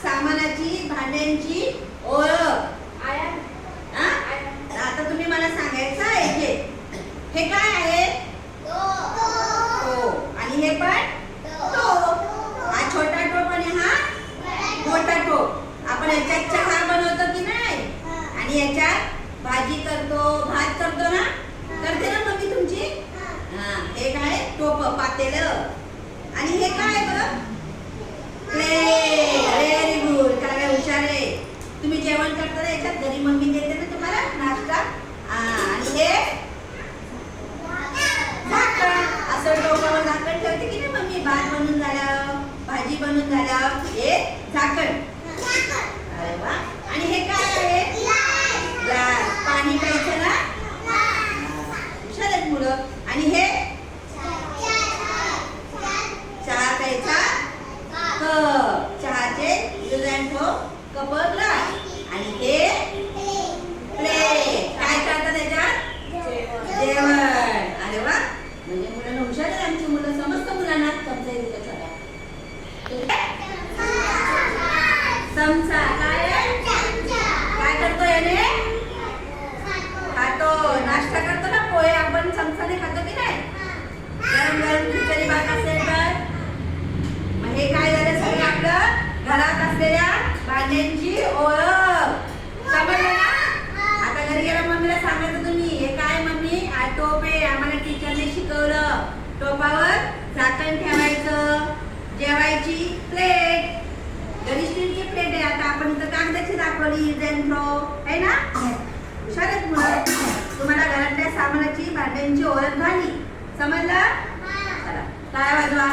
सामानाची भांड्यांची ओळख. आता तुम्ही मला सांगायचं आहे हे काय आहे? टोप. आणि हे पण टोप. हा छोटा टोप आणि हा मोठा टोप. आपण याच्यात चहा बनवतो की नाही? आणि याच्यात भाजी करतो, भात करतो ना? करते ना मम्मी तुमची? हे काय? टोप, पातेलं. आणि हे काय बरं? प्लेट. Very good. काय हुशार आहे. तुम्ही जेवण करता ना याच्यात? घरी मम्मी देते ना तुम्हाला नाश्ता? आणि हे झाकण. असं टोपावर झाकण ठेवते की नाही मम्मी? भात बनून झालं, भाजी बनून झालं, हे झाकण. अरे वा. आणि हे काय आहे? ग्लास. पाणी प्यायचं ना? हुशार आहेत मुलं. आणि हे चहा प्यायचा कप. चहाचे कप ग्लास. आणि हे प्लेट. काय करतात त्याच्यात? जेवण. अरे वा. म्हणजे मुलांना हुशार आहे आमची मुलं. समजतं मुलांना चमचा येते सगळ्या. चमचा काय आहे? काय करतो याने? खातो. नाश्ता करतो ना पोहे आपण चमचाने खातो की नाही? गरम गरम खिचडी भात असेल तर. मग हे काय झालं? सगळं आपलं घरात असलेल्या भांड्यांची ओळख. समजलं ना? आता घरी गेला मम्मीला सांगायचं तुम्ही हे काय मम्मी? टोप आहे. आम्हाला टीचरने शिकवलं. टोपावर झाकण ठेवायचं. जेवायची प्लेट. घरी स्टीलची प्लेट आहे. आता आपण इथं कागदाची दाखवली. यूज अँड थ्रो आहे ना? हुशार आहेत मुलं. तुम्हाला घरातल्या सामानाची भांड्यांची ओळख झाली. समजलं? चला टाळ्या वाजवा.